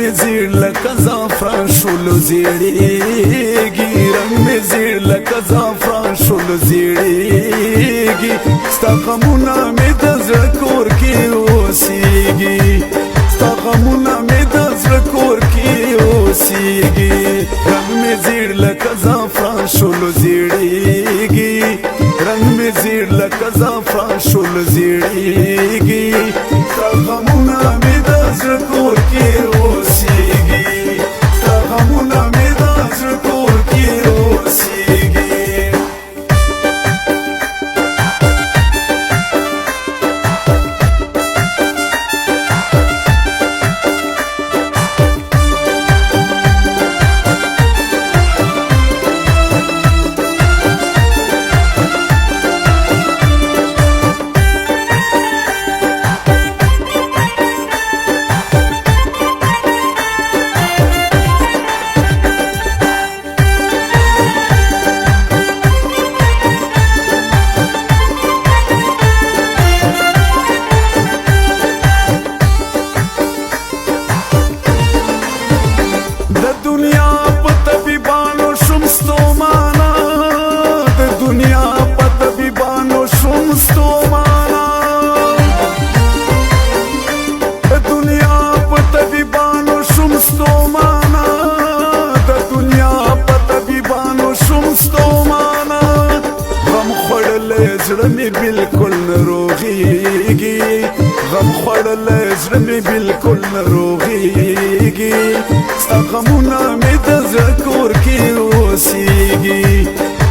می زیر لکه زعفران شولو زیړیږي رنگ می زیر لکه زعفران شولو زیړیږي ستا غمونه می د زړه کور کې اوسیږي ستا غمونه می د زړه کور کې اوسیږي رنگ می زیر لکه زعفران شولو زیړیږي رنگ می زیر لکه زعفران شولو زیړیږي ستا غمونه می د زړه کور کې اوسیږي ستا غمونه می د زړه کور کې اوسیږي زړه می بالکل ناروغیږي غم خوړلی زړه می بالکل ناروغیږي ستا غمونه می د زړه کور کې اوسیږي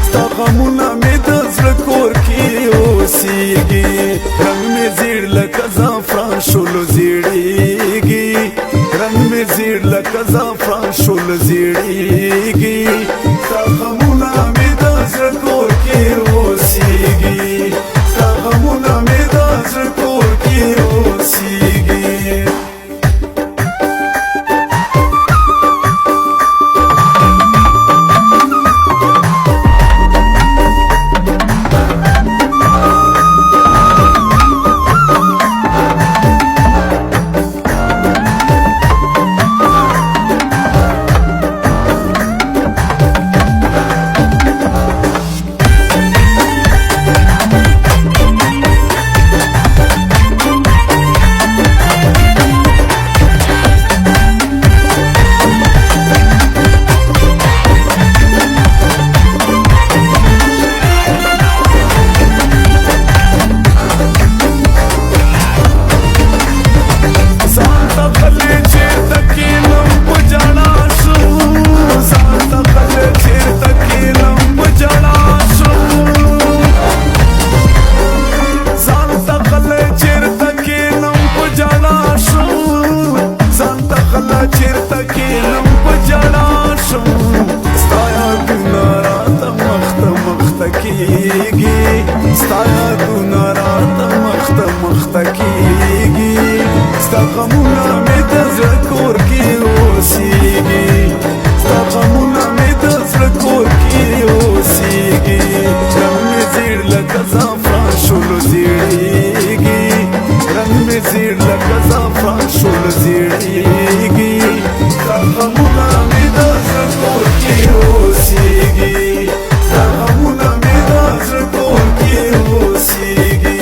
ستا غمونه می د زړه کور کې اوسیږي رنگ می زیړ لکه زعفران شولو زیړیږي رنگ می زیړ لکه زعفران شولو زیړیږي ستا غمونه می د زړه کور کې اوسیږي ستا غمونه می د زړه کور کې اوسیږي ستا یادونه راته مخته مخته کیږي ستا غمونه مې د زړه کور کې اوسیږي ستا غمونه مې د زړه کور کې اوسیږي رنګ مې زیړ لکه زعفران شولو زیړیږي رنګ مې زیړ لکه زعفران شولو زیړیږي ستا غمونه مې د زړه کور کې اوسیږي ستا غمونه مې د زړه کور کې اوسیږي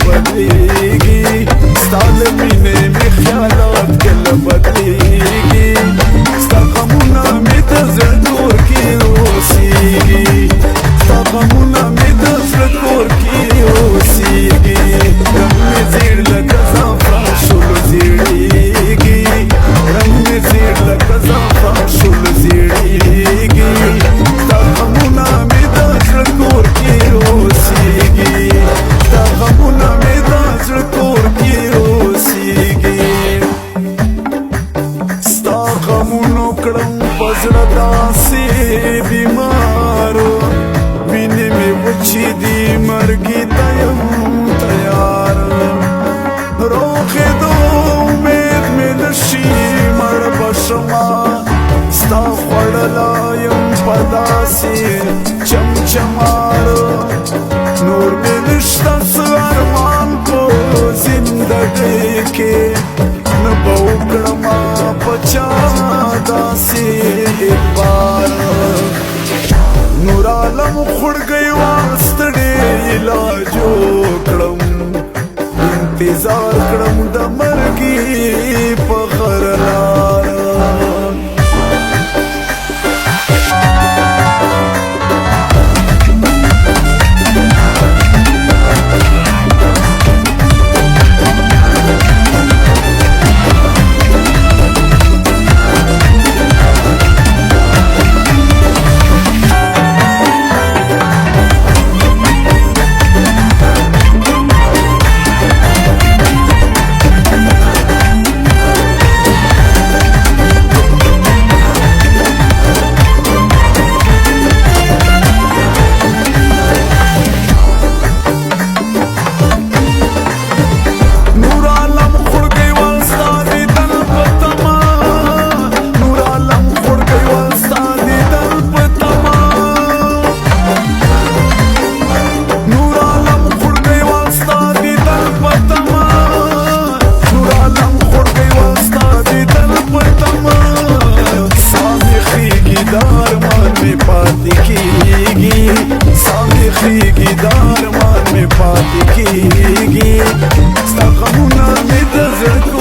بدلیږي ستا کې نه به وکړما پچا داسې بار نور عالم خړګي واستړې علاج وکړم انتظار کړم د مرګي په غرلار دار مان می پاتې کیږي ستا غمونه مې د زړه